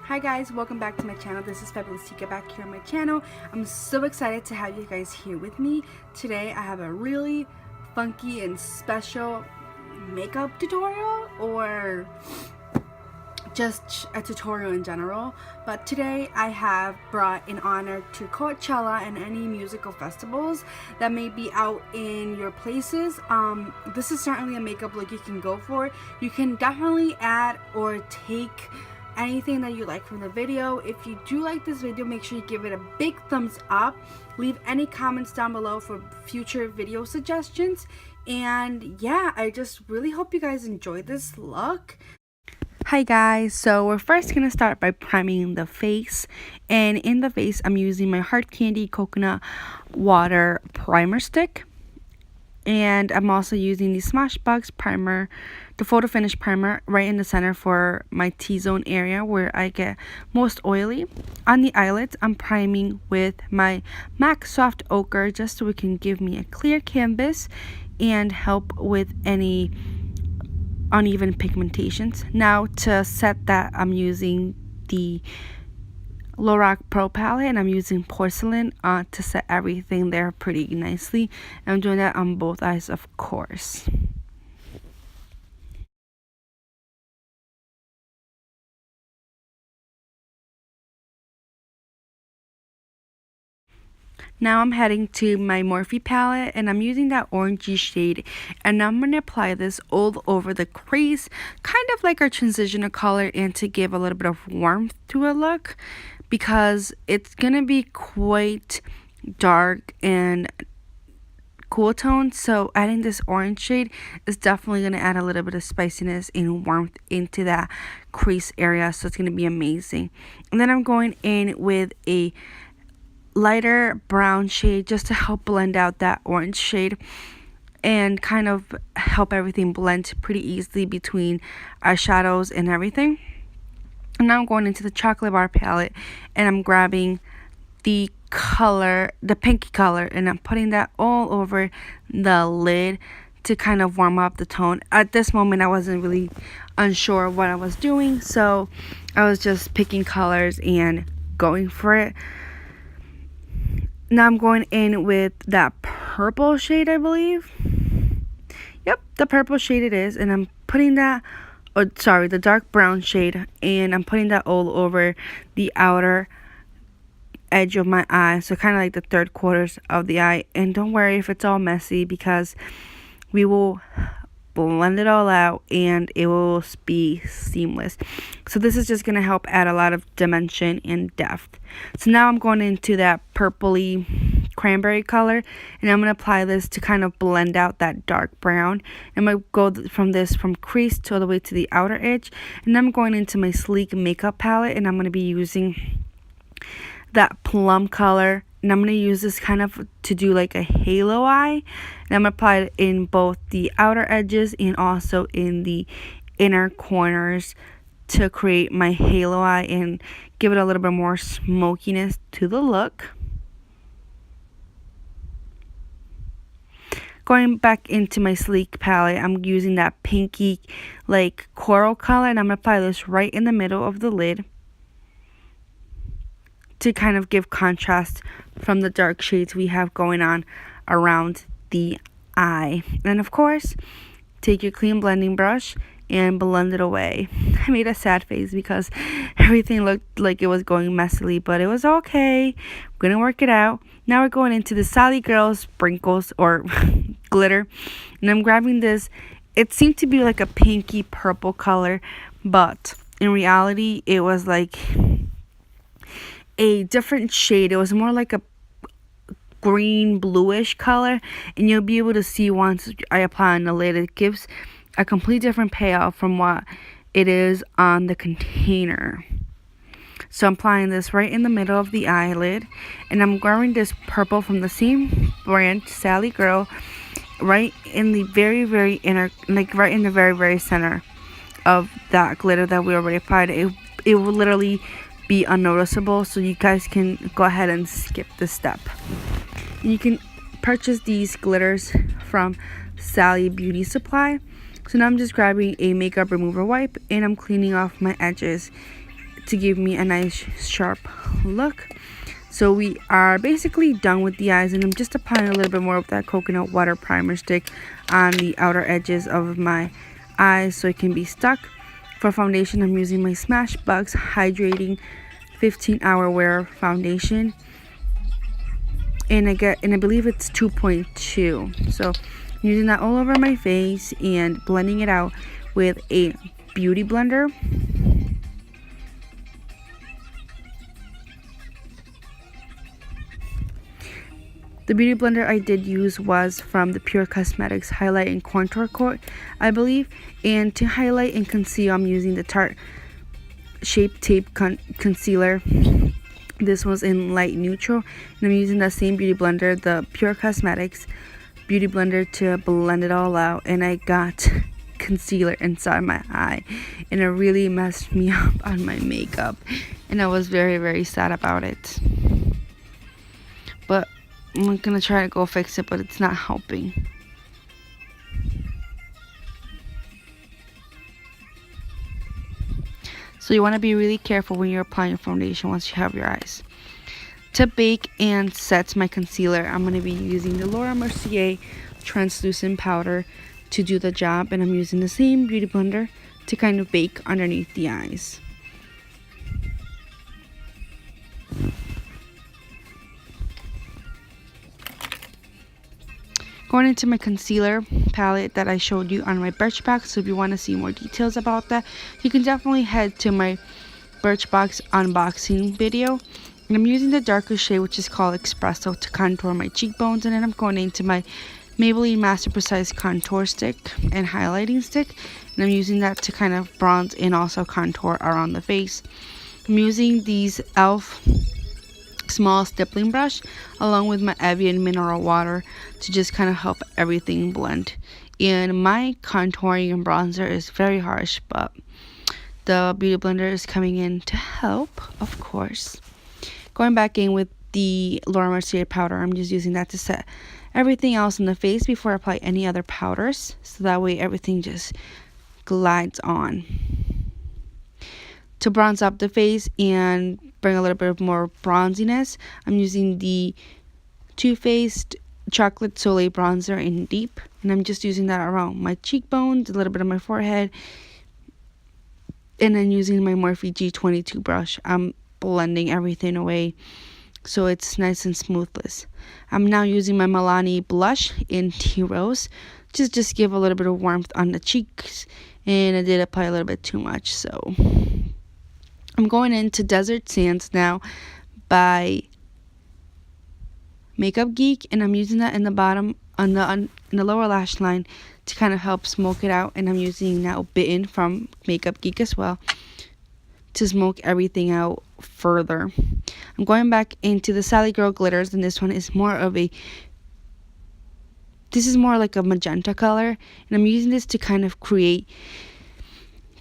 Hi guys, welcome back to my channel. This is FabolousTika back here on my channel. I'm so excited to have you guys here with me. Today I have a really funky and special makeup tutorial, or just a tutorial in general. But today I have brought in honor to Coachella and any musical festivals that may be out in your places. This is certainly a makeup look you can go for. You can definitely add or take anything that you like from the video. If you do like this video, make sure you give it a big thumbs up. Leave any comments down below for future video suggestions. And yeah, I just really hope you guys enjoy this look. Hi guys, so we're first going to start by priming the face, and in the face I'm using my Hard Candy Coconut Water Primer Stick, and I'm also using the Smashbox primer, the photo finish primer, right in the center for my T-zone area where I get most oily. On the eyelids I'm priming with my MAC Soft Ochre just so it can give me a clear canvas and help with any uneven pigmentations. Now to set that, I'm using the Lorac Pro palette, and I'm using porcelain to set everything there pretty nicely. And I'm doing that on both eyes, of course. Now I'm heading to my Morphe palette, and I'm using that orangey shade, and I'm going to apply this all over the crease, kind of like our transitional color, and to give a little bit of warmth to a look, because it's going to be quite dark and cool tone. So adding this orange shade is definitely going to add a little bit of spiciness and warmth into that crease area, so it's going to be amazing. And then I'm going in with a lighter brown shade just to help blend out that orange shade and kind of help everything blend pretty easily between our shadows and everything. And now I'm going into the chocolate bar palette, and I'm grabbing the color, the pinky color, and I'm putting that all over the lid to kind of warm up the tone. At this moment I wasn't really unsure what I was doing, so I was just picking colors and going for it. Now I'm going in with that purple shade, I believe. Yep, the purple shade it is. And I'm putting that, the dark brown shade. And I'm putting that all over the outer edge of my eye. So kind of like the third quarters of the eye. And don't worry if it's all messy, because we will blend it all out and it will be seamless. So this is just going to help add a lot of dimension and depth. So now I'm going into that purpley cranberry color, and I'm going to apply this to kind of blend out that dark brown. I'm going to go from crease to all the way to the outer edge, and I'm going into my sleek makeup palette, and I'm going to be using that plum color, and I'm going to use this kind of to do like a halo eye, and I'm going to apply it in both the outer edges and also in the inner corners to create my halo eye and give it a little bit more smokiness to the look. Going back into my sleek palette, I'm using that pinky like coral color, and I'm going to apply this right in the middle of the lid to kind of give contrast from the dark shades we have going on around the eye. And of course, take your clean blending brush and blend it away. I made a sad face because everything looked like it was going messily, but it was okay. We're gonna work it out. Now we're going into the Sally Girl sprinkles or glitter, and I'm grabbing this. It seemed to be like a pinky purple color, but in reality it was like a different shade. It was more like a green bluish color, and you'll be able to see once I apply on the lid, it gives a complete different payoff from what it is on the container. So I'm applying this right in the middle of the eyelid, and I'm grabbing this purple from the same brand, Sally Girl, right in the very inner, like right in the very center of that glitter that we already applied. It will literally be unnoticeable, so you guys can go ahead and skip this step. You can purchase these glitters from Sally Beauty Supply. So now I'm just grabbing a makeup remover wipe, and I'm cleaning off my edges to give me a nice sharp look. So we are basically done with the eyes, and I'm just applying a little bit more of that coconut water primer stick on the outer edges of my eyes so it can be stuck. For foundation, I'm using my Smashbox Hydrating 15-Hour Wear Foundation, and I believe it's 2.2. So I'm using that all over my face and blending it out with a beauty blender. The beauty blender I did use was from the Pure Cosmetics Highlight and Contour Coat, I believe. And to highlight and conceal, I'm using the Tarte Shape Tape Concealer. This was in light neutral, and I'm using that same beauty blender, the Pure Cosmetics beauty blender, to blend it all out. And I got concealer inside my eye, and it really messed me up on my makeup, and I was very, very sad about it. But I'm gonna try to go fix it, but it's not helping. So you want to be really careful when you're applying your foundation once you have your eyes. To bake and set my concealer, I'm going to be using the Laura Mercier translucent powder to do the job, and I'm using the same beauty blender to kind of bake underneath the eyes. Going into my concealer palette that I showed you on my Birchbox, so if you want to see more details about that, you can definitely head to my Birchbox unboxing video. And I'm using the darker shade, which is called Espresso, to contour my cheekbones, and then I'm going into my Maybelline Master Precise contour stick and highlighting stick, and I'm using that to kind of bronze and also contour around the face. I'm using these e.l.f. small stippling brush along with my Evian mineral water to just kind of help everything blend. And my contouring and bronzer is very harsh, but the beauty blender is coming in to help, of course. Going back in with the Laura Mercier powder, I'm just using that to set everything else in the face before I apply any other powders, so that way everything just glides on. To bronze up the face and bring a little bit of more bronziness, I'm using the Too Faced Chocolate Soleil Bronzer in Deep, and I'm just using that around my cheekbones, a little bit of my forehead, and then using my Morphe G22 brush, I'm blending everything away so it's nice and smoothless. I'm now using my Milani blush in Tea Rose, just give a little bit of warmth on the cheeks, and I did apply a little bit too much, so I'm going into Desert Sands now by Makeup Geek, and I'm using that in the bottom in the lower lash line to kind of help smoke it out, and I'm using now Bitten from Makeup Geek as well to smoke everything out further. I'm going back into the Sally Girl glitters, and this one is more like a magenta color, and I'm using this to kind of create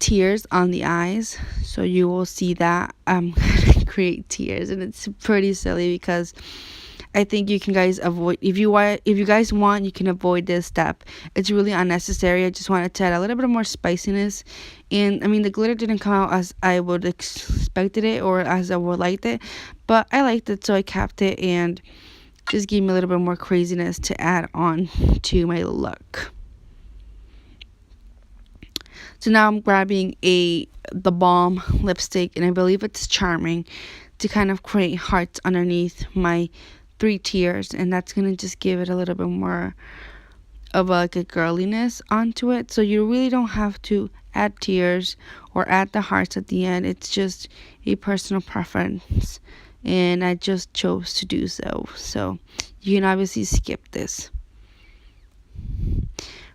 tears on the eyes, so you will see that I'm gonna create tears, and it's pretty silly because I think you can guys avoid, if you guys want, you can avoid this step. It's really unnecessary. I just wanted to add a little bit more spiciness, and I mean the glitter didn't come out as I would expected it or as I would liked it, but I liked it, so I kept it and just gave me a little bit more craziness to add on to my look. So now I'm grabbing the Balm lipstick, and I believe it's Charming, to kind of create hearts underneath my 3 tiers, and that's going to just give it a little bit more of a girliness onto it. So you really don't have to add tears or add the hearts at the end. It's just a personal preference, and I just chose to do so. So you can obviously skip this.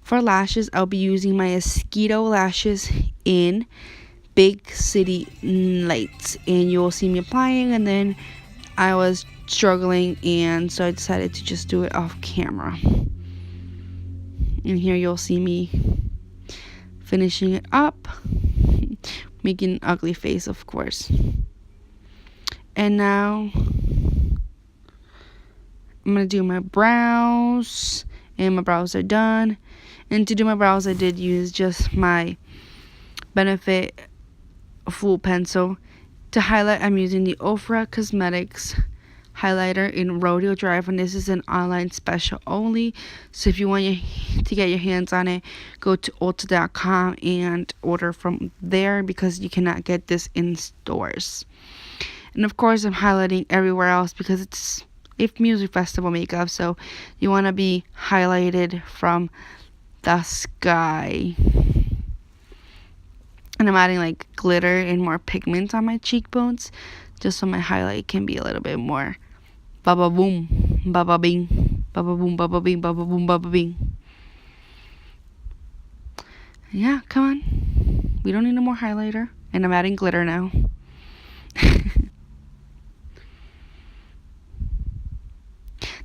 For lashes, I'll be using my Mosquito lashes in Big City Lights, and you will see me applying, and then I was struggling, and so I decided to just do it off camera. And here you'll see me finishing it up, making an ugly face, of course. And now I'm gonna do my brows, and my brows are done. And to do my brows, I did use just my Benefit Full Pencil To highlight, I'm using the Ofra Cosmetics highlighter in Rodeo Drive, and this is an online special only. So if you want to get your hands on it, go to ulta.com and order from there, because you cannot get this in stores. And of course, I'm highlighting everywhere else because it's music festival makeup, so you want to be highlighted from the sky. And I'm adding like glitter and more pigment on my cheekbones, just so my highlight can be a little bit more baba boom, baba bing, baba boom, baba bing, baba boom, baba bing. Yeah, come on. We don't need no more highlighter. And I'm adding glitter now.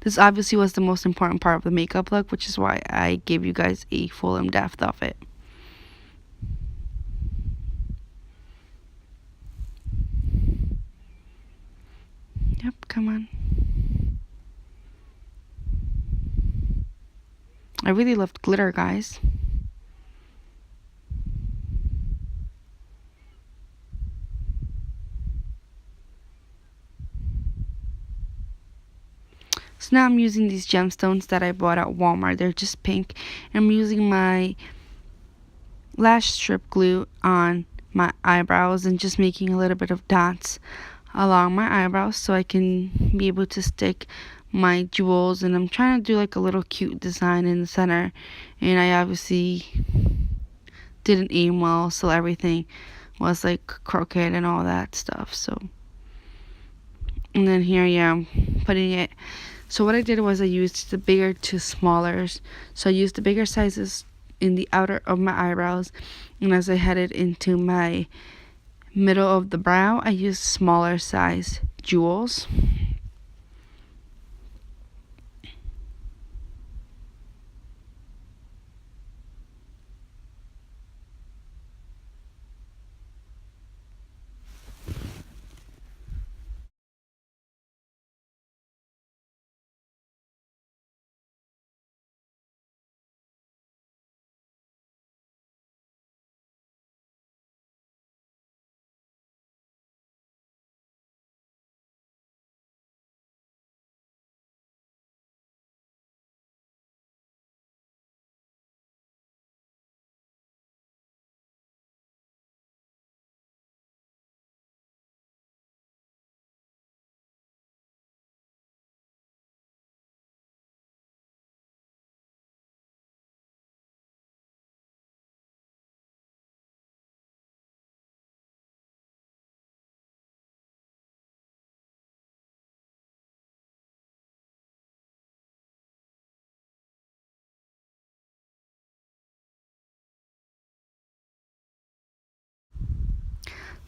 This obviously was the most important part of the makeup look, which is why I gave you guys a full in-depth of it. Yep, come on. I really loved glitter, guys. So now I'm using these gemstones that I bought at Walmart. They're just pink. And I'm using my lash strip glue on my eyebrows and just making a little bit of dots along my eyebrows so I can be able to stick my jewels. And I'm trying to do like a little cute design in the center, and I obviously didn't aim well, so everything was like crooked and all that stuff. So, and then here I am putting it. So what I did was I used the bigger to smallers. So I used the bigger sizes in the outer of my eyebrows, and as I headed into my middle of the brow, I used smaller size jewels.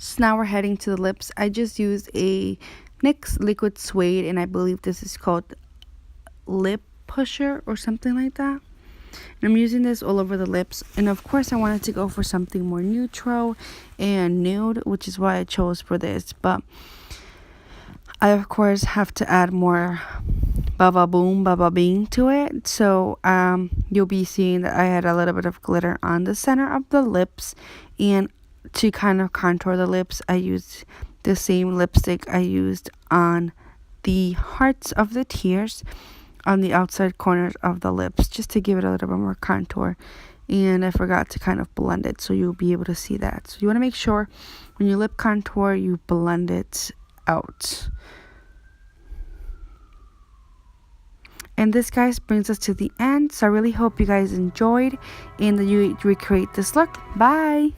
So now we're heading to the lips. I just used a NYX liquid suede, and I believe this is called lip pusher or something like that. And I'm using this all over the lips, and of course I wanted to go for something more neutral and nude, which is why I chose for this. But I of course have to add more baba boom, baba bing to it. So you'll be seeing that I had a little bit of glitter on the center of the lips, and to kind of contour the lips, I used the same lipstick I used on the hearts of the tears on the outside corners of the lips, just to give it a little bit more contour. And I forgot to kind of blend it, so you'll be able to see that. So you want to make sure when you lip contour, you blend it out. And this, guys, brings us to the end. So I really hope you guys enjoyed and that you recreate this look. Bye!